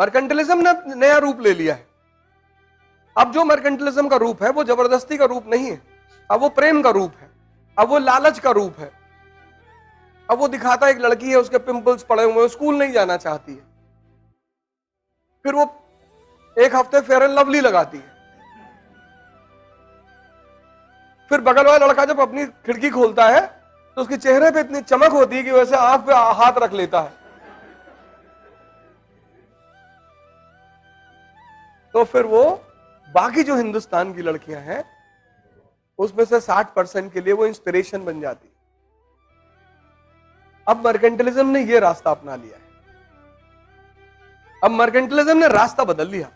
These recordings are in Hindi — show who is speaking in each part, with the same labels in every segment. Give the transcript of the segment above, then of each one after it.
Speaker 1: मर्केंटलिज्म ने नया रूप ले लिया है। अब जो मर्केंटलिज्म का रूप है वो जबरदस्ती का रूप नहीं है, अब वो प्रेम का रूप है, अब वो लालच का रूप है। अब वो दिखाता है एक लड़की है, उसके पिंपल्स पड़े हुए हैं, स्कूल नहीं जाना चाहती है, फिर वो एक हफ्ते फेयर एंड लवली लगाती है, फिर बगल वाला लड़का जब अपनी खिड़की खोलता है तो उसके चेहरे पे इतनी चमक होती है कि वैसे आंख पे हाथ रख लेता है। तो फिर वो बाकी जो हिंदुस्तान की लड़कियां हैं उसमें से 60% के लिए वो इंस्पिरेशन बन जाती है। अब मर्केंटलिज्म ने ये रास्ता अपना लिया है, अब मर्केंटलिज्म ने रास्ता बदल लिया।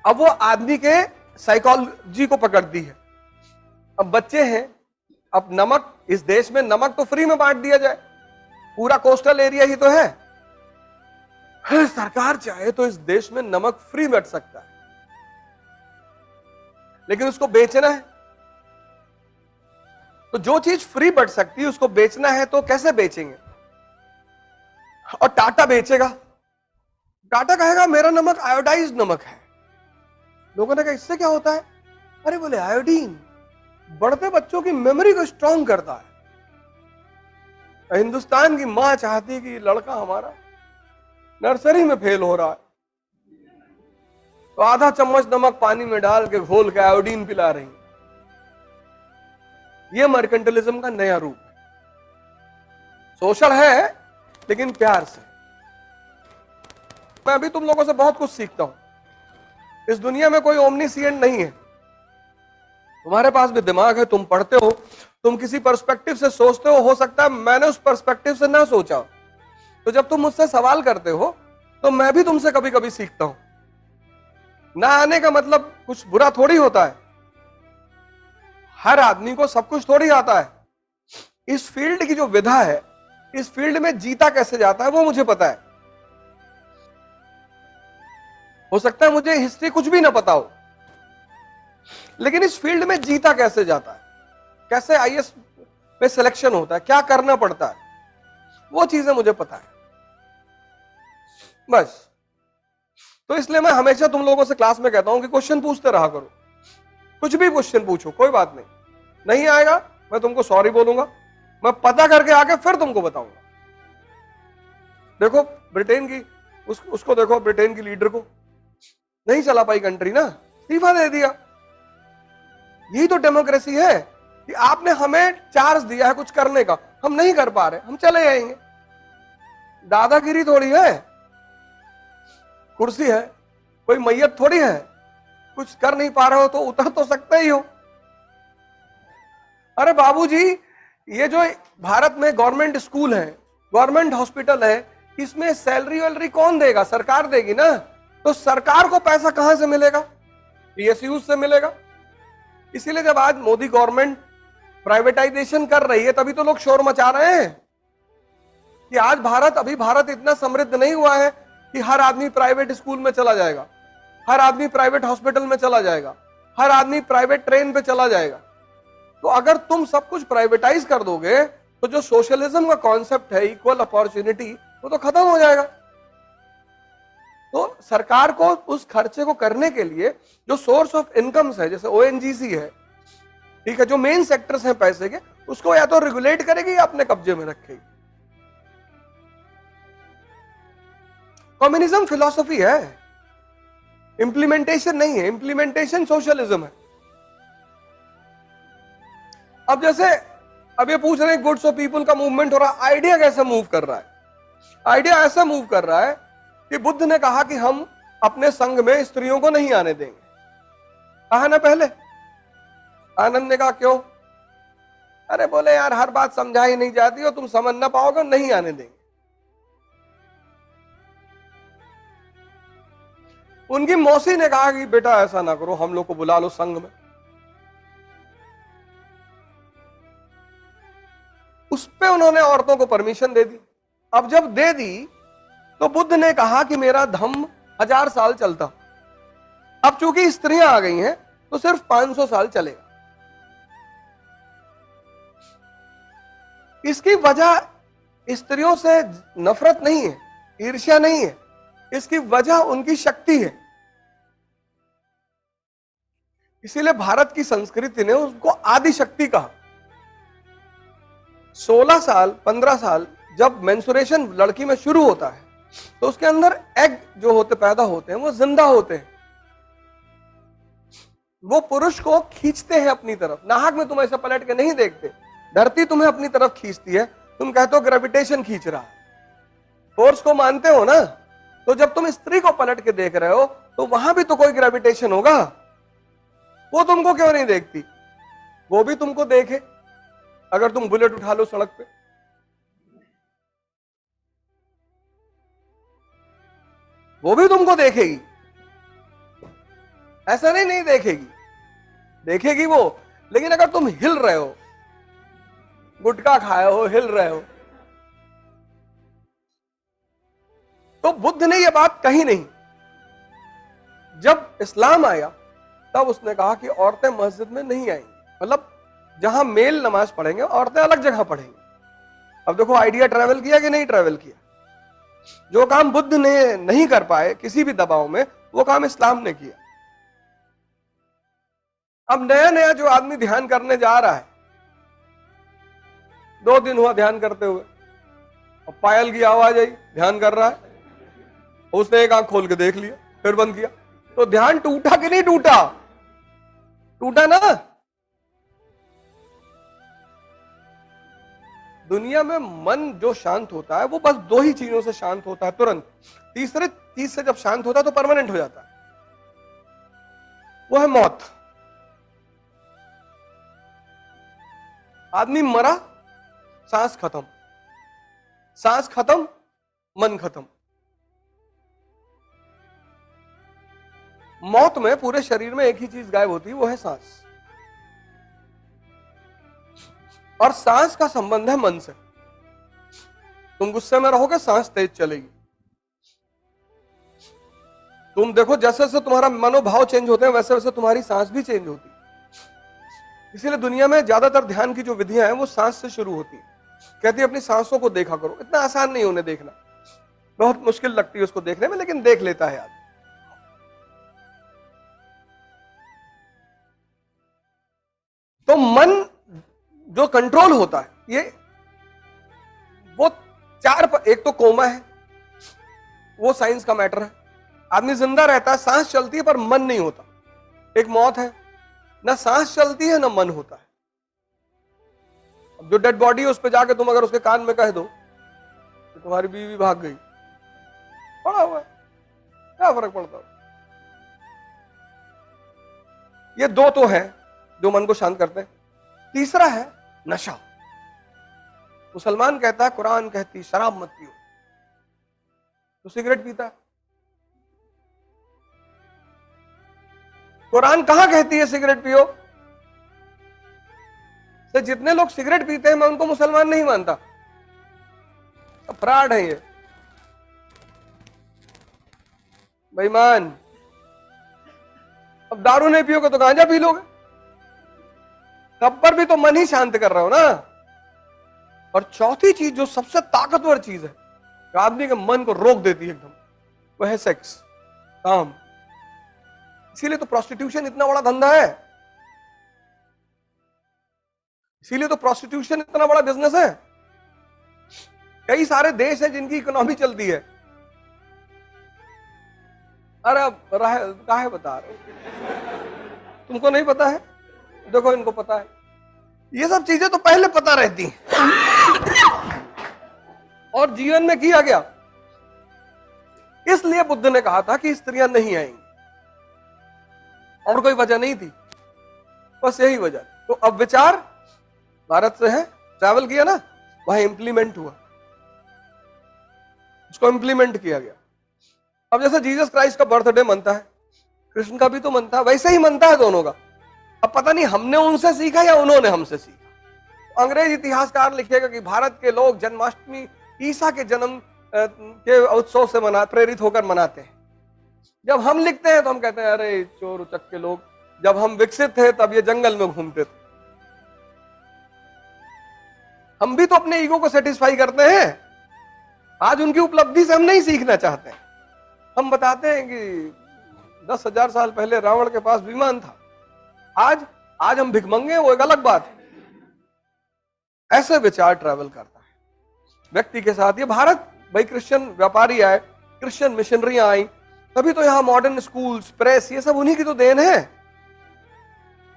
Speaker 1: अब वो आदमी के साइकोलॉजी को पकड़ती है। अब बच्चे हैं, अब नमक, इस देश में नमक तो फ्री में बांट दिया जाए, पूरा कोस्टल एरिया ही तो है। सरकार चाहे तो इस देश में नमक फ्री बट सकता है, लेकिन उसको बेचना है। तो जो चीज फ्री बट सकती है उसको बेचना है, तो कैसे बेचेंगे? और टाटा बेचेगा, टाटा कहेगा मेरा नमक आयोडाइज्ड नमक है। लोगों ने कहा इससे क्या होता है? अरे बोले आयोडीन बढ़ते बच्चों की मेमोरी को स्ट्रांग करता है। हिंदुस्तान की मां चाहती कि लड़का हमारा नर्सरी में फेल हो रहा है, तो आधा चम्मच नमक पानी में डाल के घोल के आयोडीन पिला रही। यह मर्केंटलिज्म का नया रूप है। सोशल है लेकिन प्यार से। मैं अभी तुम लोगों से बहुत कुछ सीखता हूं। इस दुनिया में कोई ओमनीसिएंट नहीं है। तुम्हारे पास भी दिमाग है, तुम पढ़ते हो, तुम किसी पर्सपेक्टिव से सोचते हो सकता है मैंने उस पर्सपेक्टिव से ना सोचा। तो जब तुम मुझसे सवाल करते हो तो मैं भी तुमसे कभी कभी सीखता हूं। ना आने का मतलब कुछ बुरा थोड़ी होता है। हर आदमी को सब कुछ थोड़ी आता है। इस फील्ड की जो विधा है, इस फील्ड में जीता कैसे जाता है वो मुझे पता है। हो सकता है मुझे हिस्ट्री कुछ भी ना पता हो, लेकिन इस फील्ड में जीता कैसे जाता है, कैसे आईएएस में सिलेक्शन होता है, क्या करना पड़ता है, वो चीजें मुझे पता है बस। तो इसलिए मैं हमेशा तुम लोगों से क्लास में कहता हूं कि क्वेश्चन पूछते रहा करो। कुछ भी क्वेश्चन पूछो, कोई बात नहीं, नहीं आएगा मैं तुमको सॉरी बोलूंगा, मैं पता करके आके फिर तुमको बताऊंगा। देखो ब्रिटेन की उसको देखो, ब्रिटेन की लीडर को नहीं चला पाई कंट्री ना, इस्तीफा दे दिया। यही तो डेमोक्रेसी है कि आपने हमें चार्ज दिया है कुछ करने का, हम नहीं कर पा रहे, हम चले जाएंगे। दादागिरी थोड़ी है, कुर्सी है, कोई मैयत थोड़ी है। कुछ कर नहीं पा रहे हो तो उतर तो सकते ही हो। अरे बाबूजी, ये जो भारत में गवर्नमेंट स्कूल है, गवर्नमेंट हॉस्पिटल है, इसमें सैलरी वैलरी कौन देगा? सरकार देगी ना। तो सरकार को पैसा कहां से मिलेगा? पीएसयू से मिलेगा। इसीलिए जब आज मोदी गवर्नमेंट प्राइवेटाइजेशन कर रही है तभी तो लोग शोर मचा रहे हैं कि आज भारत इतना समृद्ध नहीं हुआ है कि हर आदमी प्राइवेट स्कूल में चला जाएगा, हर आदमी प्राइवेट हॉस्पिटल में चला जाएगा, हर आदमी प्राइवेट ट्रेन पे चला जाएगा। तो अगर तुम सब कुछ प्राइवेटाइज कर दोगे तो जो सोशलिज्म का कॉन्सेप्ट है, इक्वल अपॉर्चुनिटी, वो तो खत्म हो जाएगा। तो सरकार को उस खर्चे को करने के लिए जो सोर्स ऑफ इनकम्स है, जैसे ओएनजीसी है, ठीक है, जो मेन सेक्टर्स हैं पैसे के, उसको या तो रेगुलेट करेगी या अपने कब्जे में रखेगी। कम्युनिज्म फिलॉसफी है, इंप्लीमेंटेशन नहीं है। इंप्लीमेंटेशन सोशलिज्म है। अब जैसे अब ये पूछ रहे हैं गुड्स ऑफ पीपल का मूवमेंट हो रहा है, आइडिया कैसे मूव कर रहा है? आइडिया ऐसा मूव कर रहा है कि बुद्ध ने कहा कि हम अपने संघ में स्त्रियों को नहीं आने देंगे। कहा ना पहले। आनंद ने कहा क्यों? अरे बोले यार हर बात समझाई नहीं जाती और तुम समझ ना पाओगे, नहीं आने देंगे। उनकी मौसी ने कहा कि बेटा ऐसा ना करो, हम लोग को बुला लो संघ में। उस पे उन्होंने औरतों को परमिशन दे दी। अब जब दे दी तो बुद्ध ने कहा कि मेरा धम्म 1000 साल चलता, अब चूंकि स्त्रियां आ गई हैं तो सिर्फ 500 साल चलेगा। इसकी वजह स्त्रियों से नफरत नहीं है, ईर्ष्या नहीं है, इसकी वजह उनकी शक्ति है। इसीलिए भारत की संस्कृति ने उसको आदि शक्ति कहा। 16 साल 15 साल जब मेंसुरेशन लड़की में शुरू होता है तो उसके अंदर एग जो होते पैदा होते हैं वो जिंदा होते हैं, वो पुरुष को खींचते हैं अपनी तरफ। नाहक में तुम ऐसा पलट के नहीं देखते, धरती तुम्हें अपनी तरफ खींचती है, तुम कहते हो ग्रेविटेशन खींच रहा है, फोर्स को मानते हो ना। तो जब तुम स्त्री को पलट के देख रहे हो तो वहां भी तो कोई ग्रेविटेशन होगा, वो तुमको क्यों नहीं देखती? वो भी तुमको देखे। अगर तुम बुलेट उठा लो सड़क पे, वो भी तुमको देखेगी। ऐसा नहीं देखेगी, देखेगी वो। लेकिन अगर तुम हिल रहे हो, गुटखा खाए हो, हिल रहे हो, तो बुद्ध ने यह बात कही नहीं। जब इस्लाम आया तब उसने कहा कि औरतें मस्जिद में नहीं आएंगी, मतलब जहां मेल नमाज पढ़ेंगे औरतें अलग जगह पढ़ेंगी। अब देखो आइडिया ट्रैवल किया कि नहीं ट्रैवल किया? जो काम बुद्ध ने नहीं कर पाए किसी भी दबाव में, वो काम इस्लाम ने किया। अब नया नया जो आदमी ध्यान करने जा रहा है, 2 दिन हुआ ध्यान करते हुए, और पायल की आवाज आई, ध्यान कर रहा है, उसने एक आंख खोल के देख लिया, फिर बंद किया, तो ध्यान टूटा कि नहीं टूटा? टूटा ना। दुनिया में मन जो शांत होता है वो बस 2 ही चीजों से शांत होता है तुरंत। तीसरे चीज से जब शांत होता है तो परमानेंट हो जाता है, वो है मौत। आदमी मरा, सांस खत्म, सांस खत्म, मन खत्म। मौत में पूरे शरीर में एक ही चीज गायब होती है, वो है सांस। और सांस का संबंध है मन से। तुम गुस्से में रहोगे, सांस तेज चलेगी। तुम देखो जैसे जैसे तुम्हारा मनोभाव चेंज होते हैं वैसे वैसे तुम्हारी सांस भी चेंज होती है। इसीलिए दुनिया में ज्यादातर ध्यान की जो विधियां हैं वो सांस से शुरू होती है। कहती है अपनी सांसों को देखा करो। इतना आसान नहीं उन्हें देखना, बहुत मुश्किल लगती है उसको देखने में, लेकिन देख लेता है आदमी। तो मन जो कंट्रोल होता है, ये वो 4 एक तो कोमा है, वो साइंस का मैटर है। आदमी जिंदा रहता है, सांस चलती है पर मन नहीं होता। एक मौत है, ना सांस चलती है ना मन होता है। अब जो डेड बॉडी है उस पर जाके तुम अगर उसके कान में कह दो कि तुम्हारी बीवी भाग गई, पड़ा हुआ है, क्या फर्क पड़ता है? ये 2 तो है जो मन को शांत करते हैं। तीसरा है नशा। मुसलमान कहता है, कुरान कहती शराब मत पियो, तो सिगरेट पीता है। कुरान कहां कहती है सिगरेट पियो? तो जितने लोग सिगरेट पीते हैं मैं उनको मुसलमान नहीं मानता, फ्रॉड है ये, बेईमान। अब दारू नहीं पियोगे तो गांजा पी लोगे, तब पर भी तो मन ही शांत कर रहे हो ना। और चौथी चीज जो सबसे ताकतवर चीज है, जो आदमी के मन को रोक देती है एकदम, वह है सेक्स, काम। इसीलिए तो प्रोस्टिट्यूशन इतना बड़ा धंधा है, इसीलिए तो प्रोस्टिट्यूशन इतना बड़ा बिजनेस है। कई सारे देश हैं जिनकी इकोनॉमी चलती है। अरे अब काहे बता रहे हो? तुमको नहीं पता है? देखो इनको पता है। ये सब चीजें तो पहले पता रहती और जीवन में किया गया। इसलिए बुद्ध ने कहा था कि स्त्रियां नहीं आएंगी, और कोई वजह नहीं थी, बस यही वजह। तो अब विचार भारत से है, ट्रैवल किया ना, वहां इंप्लीमेंट हुआ, उसको इंप्लीमेंट किया गया। अब जैसे जीसस क्राइस्ट का बर्थडे मनता है, कृष्ण का भी तो मनता है, वैसे ही मनता है दोनों का। अब पता नहीं हमने उनसे सीखा या उन्होंने हमसे सीखा। अंग्रेज इतिहासकार लिखेगा कि भारत के लोग जन्माष्टमी ईसा के जन्म के उत्सव से प्रेरित होकर मनाते हैं। जब हम लिखते हैं तो हम कहते हैं अरे चोर उचक के लोग, जब हम विकसित थे तब ये जंगल में घूमते थे। हम भी तो अपने ईगो को सेटिस्फाई करते हैं। आज उनकी उपलब्धि से हम नहीं सीखना चाहते हैं। हम बताते हैं कि 10,000 साल पहले रावण के पास विमान था। आज हम भिखमंगे, वो एक अलग बात है। ऐसे विचार ट्रैवल करता है व्यक्ति के साथ। ये भारत, भाई क्रिश्चियन व्यापारी आए, क्रिश्चियन मिशनरियां आई, तभी तो यहाँ मॉडर्न स्कूल्स, प्रेस, ये सब उन्हीं की तो देन है।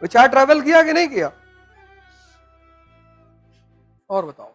Speaker 1: विचार ट्रैवल किया कि नहीं किया? और बताओ।